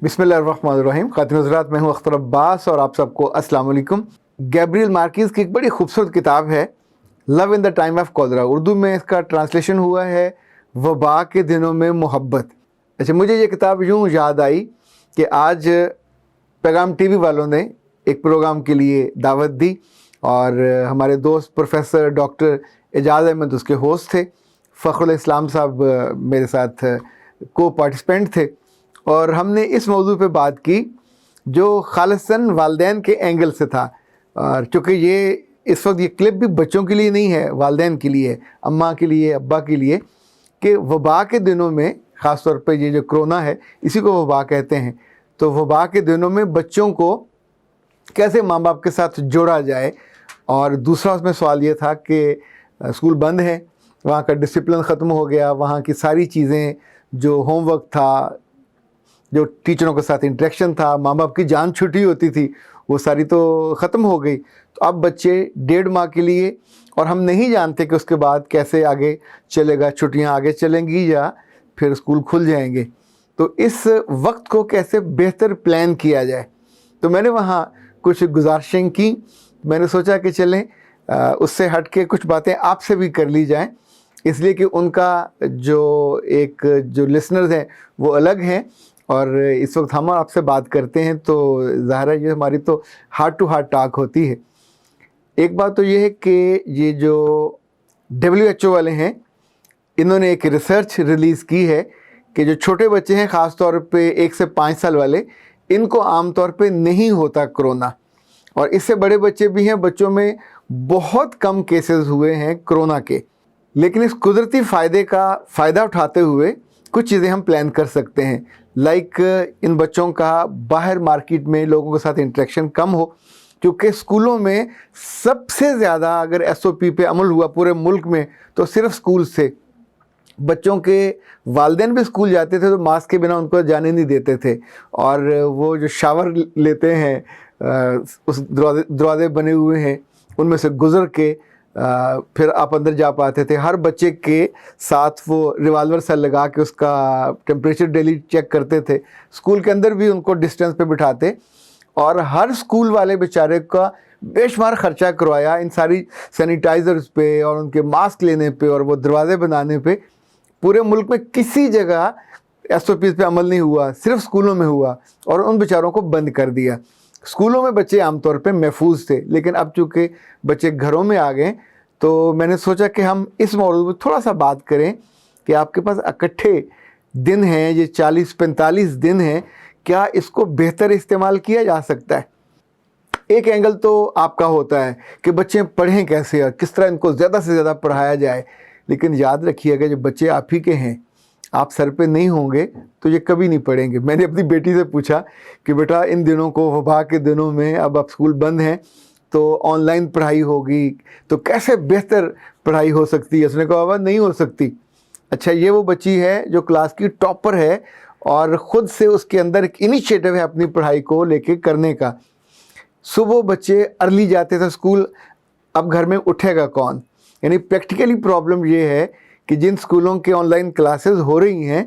बिस्मिल्लाहिर्रहमानिर्रहीम। ख़ातिन हज़रात, मैं हूँ अख्तर अब्बास और आप सबको अस्सलाम वालेकुम। गैब्रियल मार्केज़ की एक बड़ी खूबसूरत किताब है love in the time of cholera. Urdu में इसका ट्रांसलेशन हुआ है वबा के दिनों में मोहब्बत। अच्छा, मुझे ये किताब यूँ याद आई कि आज पैगाम टीवी वालों ने एक प्रोग्राम के लिए दावत दी और हमारे दोस्त प्रोफेसर डॉक्टर एजाज़ अहमद उसके होस्ट थे। फ़खरुल इस्लाम साहब मेरे साथ को पार्टिसिपेंट थे और हमने इस मौजू पे बात की जो खालिसन वालदैन के एंगल से था। और चूँकि ये इस वक्त ये क्लिप भी बच्चों के लिए नहीं है, वालदैन के लिए, अम्मा के लिए, अब्बा के लिए, कि वबा के दिनों में ख़ास तौर पे ये जो कोरोना है इसी को वबा कहते हैं। तो वबा के दिनों में बच्चों को कैसे माँ बाप के साथ जोड़ा जाए। और दूसरा उसमें सवाल ये था कि स्कूल बंद है, वहाँ का डिसिप्लिन ख़त्म हो गया, वहाँ की सारी चीज़ें, जो होमवर्क था, जो टीचरों के साथ इंटरेक्शन था, माँ बाप की जान छुट्टी होती थी, वो सारी तो ख़त्म हो गई। तो अब बच्चे 1.5 माह के लिए, और हम नहीं जानते कि उसके बाद कैसे आगे चलेगा, छुट्टियाँ आगे चलेंगी या फिर स्कूल खुल जाएंगे। तो इस वक्त को कैसे बेहतर प्लान किया जाए। तो मैंने वहाँ कुछ गुजारिशें की। मैंने सोचा कि चलें उससे हट के कुछ बातें आपसे भी कर ली जाएं, इसलिए कि उनका जो लिसनर्स हैं वो अलग हैं और इस वक्त हम आपसे बात करते हैं तो ज़ाहिर है ये हमारी तो हार्ट टू हार्ट टॉक होती है। एक बात तो ये है कि ये जो WHO वाले हैं, इन्होंने एक रिसर्च रिलीज़ की है कि जो छोटे बच्चे हैं, ख़ास तौर पे 1 से 5 साल वाले, इनको आम तौर पे नहीं होता कोरोना। और इससे बड़े बच्चे भी हैं, बच्चों में बहुत कम केसेस हुए हैं कोरोना के। लेकिन इस कुदरती फ़ायदे का फ़ायदा उठाते हुए कुछ चीज़ें हम प्लान कर सकते हैं। लाइक इन बच्चों का बाहर मार्केट में लोगों के साथ इंटरेक्शन कम हो, क्योंकि स्कूलों में सबसे ज़्यादा अगर SOP पे अमल हुआ पूरे मुल्क में तो सिर्फ स्कूल से। बच्चों के वालिदैन भी स्कूल जाते थे तो मास्क के बिना उनको जाने नहीं देते थे, और वो जो शावर लेते हैं उस दरवाजे बने हुए हैं उनमें से गुज़र के फिर आप अंदर जा पाते थे। हर बच्चे के साथ वो रिवाल्वर सा लगा के उसका टेम्परेचर डेली चेक करते थे। स्कूल के अंदर भी उनको डिस्टेंस पे बिठाते और हर स्कूल वाले बेचारे का बेशुमार ख़र्चा करवाया इन सारी सैनिटाइज़र्स पे और उनके मास्क लेने पे और वो दरवाज़े बनाने पे। पूरे मुल्क में किसी जगह SOPs पे अमल नहीं हुआ, सिर्फ स्कूलों में हुआ और उन बेचारों को बंद कर दिया। स्कूलों में बच्चे आमतौर पे महफूज थे, लेकिन अब चूँकि बच्चे घरों में आ गए तो मैंने सोचा कि हम इस मौजू में थोड़ा सा बात करें कि आपके पास इकट्ठे दिन हैं, ये 40-45 दिन हैं, क्या इसको बेहतर इस्तेमाल किया जा सकता है। एक एंगल तो आपका होता है कि बच्चे पढ़ें कैसे और किस तरह इनको ज़्यादा से ज़्यादा पढ़ाया जाए, लेकिन याद रखिएगा जब बच्चे आप ही के हैं, आप सर पे नहीं होंगे तो ये कभी नहीं पढ़ेंगे। मैंने अपनी बेटी से पूछा कि बेटा इन दिनों को, वबा के दिनों में, अब आप स्कूल बंद हैं तो ऑनलाइन पढ़ाई होगी तो कैसे बेहतर पढ़ाई हो सकती है। उसने कहा बाबा नहीं हो सकती। अच्छा, ये वो बच्ची है जो क्लास की टॉपर है और ख़ुद से उसके अंदर एक इनिशिएटिव है अपनी पढ़ाई को लेके करने का। सुबह बच्चे अर्ली जाते थे स्कूल, अब घर में उठेगा कौन। यानी प्रैक्टिकली प्रॉब्लम ये है कि जिन स्कूलों के ऑनलाइन क्लासेस हो रही हैं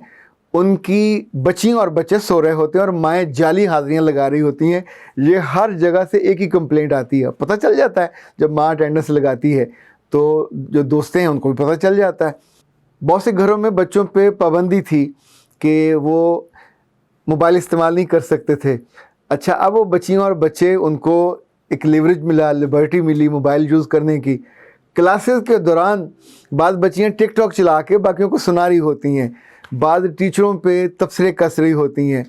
उनकी बच्चियाँ और बच्चे सो रहे होते हैं और माएँ जाली हाज़िरियाँ लगा रही होती हैं। ये हर जगह से एक ही कंप्लेंट आती है। पता चल जाता है जब माँ अटेंडेंस लगाती है तो जो दोस्तें हैं उनको भी पता चल जाता है। बहुत से घरों में बच्चों पे पाबंदी थी कि वो मोबाइल इस्तेमाल नहीं कर सकते थे। अच्छा, अब वो बच्चियाँ और बच्चे, उनको एक लिवरेज मिला, लिबर्टी मिली मोबाइल यूज़ करने की। क्लासेस के दौरान बाद बच्चियाँ टिकटॉक चला के बाकियों को सुना रही होती हैं, बाद टीचरों पे तबसरे कस रही होती हैं,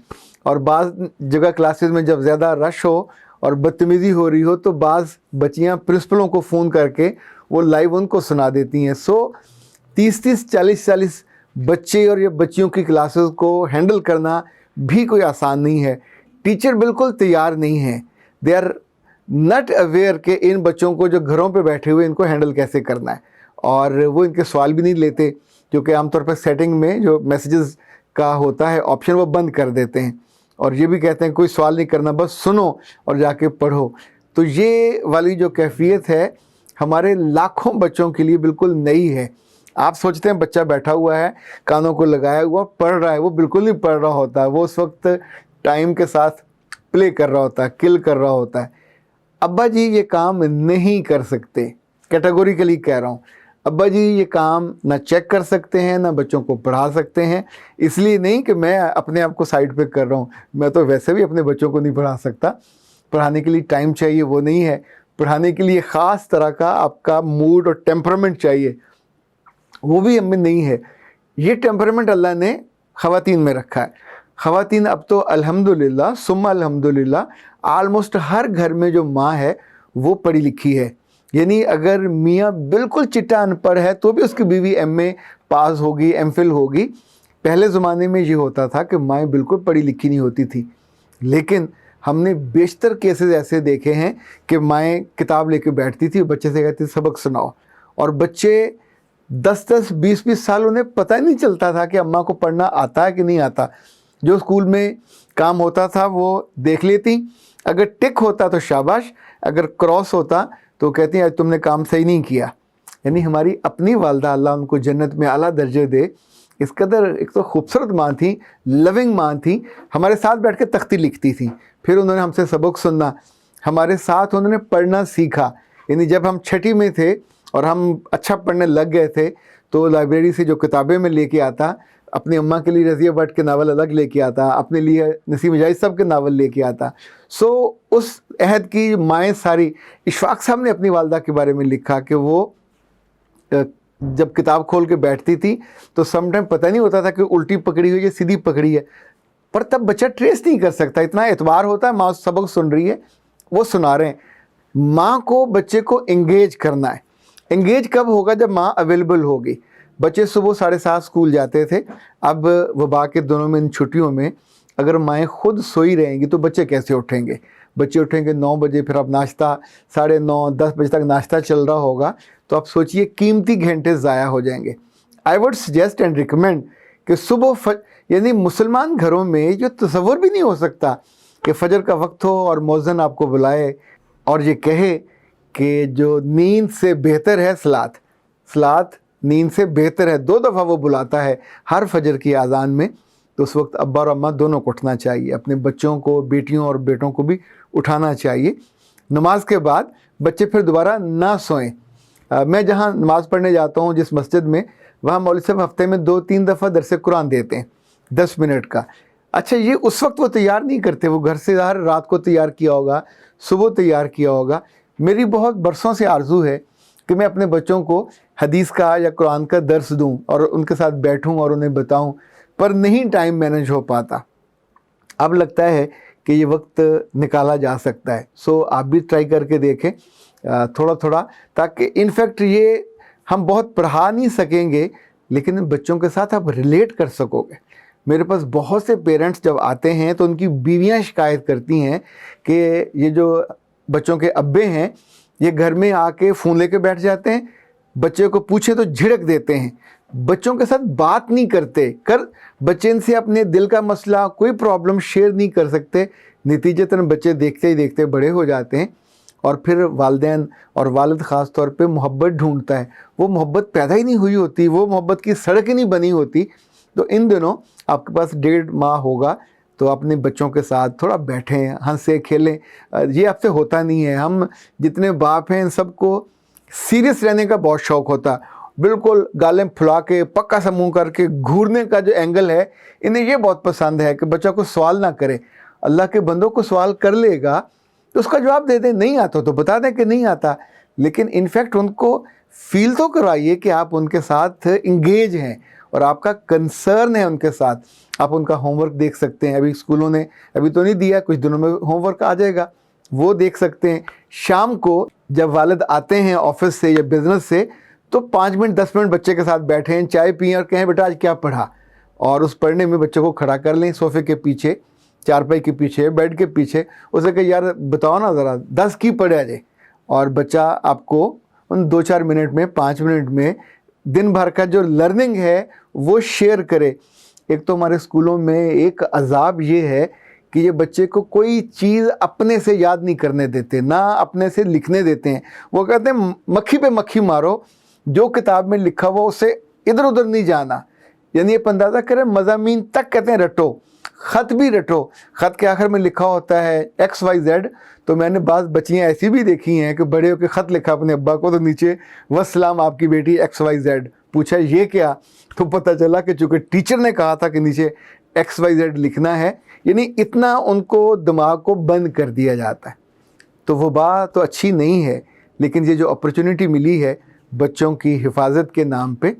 और बाद जगह क्लासेस में जब ज़्यादा रश हो और बदतमीज़ी हो रही हो तो बाज़ बच्चियाँ प्रिंसिपलों को फ़ोन करके वो लाइव उनको सुना देती हैं। 30-30, 40-40 बच्चे और ये बच्चियों की क्लासेस को हैंडल करना भी कोई आसान नहीं है। टीचर बिल्कुल तैयार नहीं है, दे आर नॉट अवेयर कि इन बच्चों को जो घरों पे बैठे हुए इनको हैंडल कैसे करना है, और वो इनके सवाल भी नहीं लेते क्योंकि आमतौर पर सेटिंग में जो मैसेजेस का होता है ऑप्शन वो बंद कर देते हैं और ये भी कहते हैं कोई सवाल नहीं करना, बस सुनो और जाके पढ़ो। तो ये वाली जो कैफियत है हमारे लाखों बच्चों के लिए बिल्कुल नई है। आप सोचते हैं बच्चा बैठा हुआ है, कानों को लगाया हुआ पढ़ रहा है, वो बिल्कुल नहीं पढ़ रहा होता। वो उस वक्त टाइम के साथ प्ले कर रहा होता है, किल कर रहा होता है। अब्बा जी ये काम नहीं कर सकते, कैटेगोरिकली कह रहा हूँ। अब्बा जी ये काम ना चेक कर सकते हैं, ना बच्चों को पढ़ा सकते हैं। इसलिए नहीं कि मैं अपने आप को साइड पे कर रहा हूँ, मैं तो वैसे भी अपने बच्चों को नहीं पढ़ा सकता। पढ़ाने के लिए टाइम चाहिए, वो नहीं है। पढ़ाने के लिए ख़ास तरह का आपका मूड और टेम्परामेंट चाहिए, वो भी हमें नहीं है। ये टेम्परामेंट अल्लाह ने ख़वातीन में रखा है। ख़वातीन अब तो अल्हम्दुलिल्लाह सुम्मा अल्हम्दुलिल्लाह ऑलमोस्ट हर घर में जो माँ है वो पढ़ी लिखी है। यानी अगर मियाँ बिल्कुल चिट्टा अनपढ़ है तो भी उसकी बीवी एमए पास होगी, एमफिल होगी। पहले ज़माने में ये होता था कि माएँ बिल्कुल पढ़ी लिखी नहीं होती थी, लेकिन हमने बेशतर केसेस ऐसे देखे हैं कि माएँ किताब लेके बैठती थी, बच्चे से कहती सबक सुनाओ, और बच्चे 10-10, 20-20 साल उन्हें पता ही नहीं चलता था कि अम्मा को पढ़ना आता है कि नहीं आता। जो स्कूल में काम होता था वो देख लेती, अगर टिक होता तो शाबाश, अगर क्रॉस होता तो कहती आज तुमने काम सही नहीं किया। यानी हमारी अपनी वालदा, अल्लाह उनको जन्नत में आला दर्जे दे, इस कदर एक तो खूबसूरत माँ थी, लविंग माँ थी। हमारे साथ बैठ के तख्ती लिखती थी, फिर उन्होंने हमसे सबक सुनना, हमारे साथ उन्होंने पढ़ना सीखा। यानी जब हम छठी में थे और हम अच्छा पढ़ने लग गए थे तो लाइब्रेरी से जो किताबें मैं लेके आता, अपनी अम्मा के लिए रज़िया भट्ट के नावल अलग लेके आता, अपने लिए नसीम जाहिद साहब के नावल लेके आता। सो उस अहद की माएँ सारी, इशफाक साहब ने अपनी वालदा के बारे में लिखा कि वो जब किताब खोल के बैठती थी तो समटाइम पता नहीं होता था कि उल्टी पकड़ी हुई है सीधी पकड़ी है, पर तब बच्चा ट्रेस नहीं कर सकता, इतना एतबार होता है माँ सबक सुन रही है, वो सुना रहे हैं। माँ को बच्चे को एंगेज करना है। एंगेज कब होगा? जब माँ अवेलेबल होगी। बच्चे सुबह 7:30 स्कूल जाते थे, अब वबा के दिनों में, इन छुट्टियों में अगर माएँ खुद सोई रहेंगी तो बच्चे कैसे उठेंगे? बच्चे उठेंगे 9 बजे, फिर अब नाश्ता 9:30, 10 बजे तक नाश्ता चल रहा होगा, तो आप सोचिए कीमती घंटे ज़ाया हो जाएंगे। I would suggest and recommend कि सुबह यानी मुसलमान घरों में जो तसव्वुर भी नहीं हो सकता कि फजर का वक्त हो और मौज़न आपको बुलाए और ये कहे कि जो नींद से बेहतर है सलात, सलात नींद से बेहतर है। 2 दफ़ा वो बुलाता है हर फजर की आज़ान में, तो उस वक्त अब्बा और अम्मा दोनों को उठना चाहिए, अपने बच्चों को, बेटियों और बेटों को भी उठाना चाहिए। नमाज के बाद बच्चे फिर दोबारा ना सोएं। मैं जहाँ नमाज़ पढ़ने जाता हूँ जिस मस्जिद में, वहाँ मौलवी साहब हफ्ते में 2-3 दफ़ा दरस कुरान देते हैं 10 मिनट का। अच्छा, ये उस वक्त वो तैयार नहीं करते, वो घर से हर रात को तैयार किया होगा, सुबह तैयार किया होगा। मेरी बहुत बरसों से आरज़ू है कि मैं अपने बच्चों को हदीस का या कुरान का दर्स दूं और उनके साथ बैठूं और उन्हें बताऊं, पर नहीं टाइम मैनेज हो पाता। अब लगता है कि ये वक्त निकाला जा सकता है। सो आप भी ट्राई करके देखें थोड़ा थोड़ा, ताकि इनफैक्ट ये हम बहुत पढ़ा नहीं सकेंगे लेकिन बच्चों के साथ आप रिलेट कर सकोगे। मेरे पास बहुत से पेरेंट्स जब आते हैं तो उनकी बीवियां शिकायत करती हैं कि ये जो बच्चों के अब्बे हैं ये घर में आके फ़ोन लेके बैठ जाते हैं, बच्चे को पूछे तो झिड़क देते हैं, बच्चों के साथ बात नहीं करते, बच्चे इनसे अपने दिल का मसला, कोई प्रॉब्लम शेयर नहीं कर सकते। नतीजतन बच्चे देखते ही देखते बड़े हो जाते हैं और फिर वालिदैन और वालिद ख़ास तौर पे मोहब्बत ढूंढता है। वो मोहब्बत पैदा ही नहीं हुई होती, वो मोहब्बत की सड़क ही नहीं बनी होती। तो इन दिनों आपके पास 1.5 माह होगा तो अपने बच्चों के साथ थोड़ा बैठें, हंसे खेलें। ये आपसे होता नहीं है। हम जितने बाप हैं इन सबको सीरियस रहने का बहुत शौक़ होता है, बिल्कुल गालें फुला के पक्का सा मुँह करके घूरने का जो एंगल है, इन्हें ये बहुत पसंद है कि बच्चा को सवाल ना करे। अल्लाह के बंदों को सवाल कर लेगा तो उसका जवाब दे दें, नहीं आता तो बता दें कि नहीं आता, लेकिन इनफैक्ट उनको फील तो करवाइए कि आप उनके साथ इंगेज हैं और आपका कंसर्न है उनके साथ। आप उनका होमवर्क देख सकते हैं, अभी स्कूलों ने अभी तो नहीं दिया, कुछ दिनों में होमवर्क आ जाएगा, वो देख सकते हैं। शाम को जब वालिद आते हैं ऑफिस से या बिज़नेस से तो 5 मिनट 10 मिनट बच्चे के साथ बैठें, चाय पिएँ और कहें बेटा आज क्या पढ़ा, और उस पढ़ने में बच्चे को खड़ा कर लें सोफ़े के पीछे, चारपाई के पीछे, बेड के पीछे, उसे कहे यार बताओ ना ज़रा 10 की पढ़े आज, और बच्चा आपको उन 2-4 मिनट में, 5 मिनट में दिन भर का जो लर्निंग है वो शेयर करे। एक तो हमारे स्कूलों में एक अजाब ये है कि ये बच्चे को कोई चीज़ अपने से याद नहीं करने देते, ना अपने से लिखने देते हैं। वो कहते हैं मक्खी पे मक्खी मारो, जो किताब में लिखा हुआ उससे इधर उधर नहीं जाना। यानी ये अंदाज़ा करें, मज़ामीन तक कहते हैं रटो, ख़त भी रटो, ख़त के आखिर में लिखा होता है XYZ। तो मैंने बाज़ बच्चियाँ ऐसी भी देखी हैं कि बड़े होकर ख़त लिखा अपने अब्बा को, तो नीचे वस्सलाम आपकी बेटी XYZ। पूछा ये क्या, तो पता चला कि चूँकि टीचर ने कहा था कि नीचे XYZ लिखना है, यानी इतना उनको दिमाग को बंद कर दिया जाता है। तो वो बात तो अच्छी नहीं है, लेकिन ये जो अपॉर्चुनिटी मिली है बच्चों की हिफाजत के नाम पे,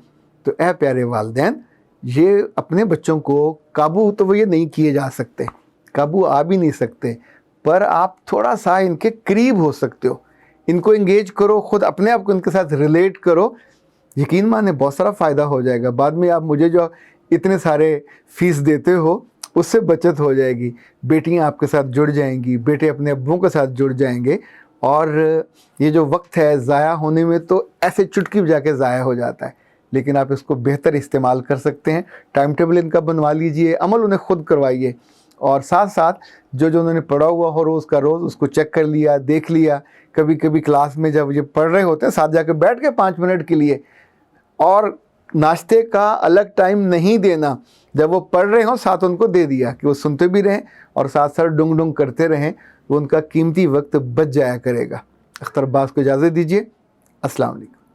तो ऐ प्यारे वालिदैन, ये अपने बच्चों को काबू तो वो ये नहीं किए जा सकते, काबू आ भी नहीं सकते, पर आप थोड़ा सा इनके करीब हो सकते हो, इनको इंगेज करो, ख़ुद अपने आप को इनके साथ रिलेट करो, यकीन माने बहुत सारा फ़ायदा हो जाएगा। बाद में आप मुझे जो इतने सारे फ़ीस देते हो उससे बचत हो जाएगी, बेटियां आपके साथ जुड़ जाएंगी, बेटे अपने अब्बों के साथ जुड़ जाएंगे, और ये जो वक्त है ज़ाया होने में तो ऐसे चुटकी बजा के ज़ाया हो जाता है, लेकिन आप इसको बेहतर इस्तेमाल कर सकते हैं। टाइम टेबल इनका बनवा लीजिए, अमल उन्हें ख़ुद करवाइए, और साथ साथ जो जो उन्होंने पढ़ा हुआ हो रोज़ का रोज़ उसको चेक कर लिया, देख लिया। कभी कभी क्लास में जब ये पढ़ रहे होते हैं साथ जाके बैठ के 5 मिनट के लिए, और नाश्ते का अलग टाइम नहीं देना, जब वो पढ़ रहे हों साथ उनको दे दिया कि वो सुनते भी रहें और साथ साथ डुंग डुंग करते रहें, वो उनका कीमती वक्त बच जाया करेगा। अख्तर अब्बास को इजाज़त दीजिए। अस्सलाम वालेकुम।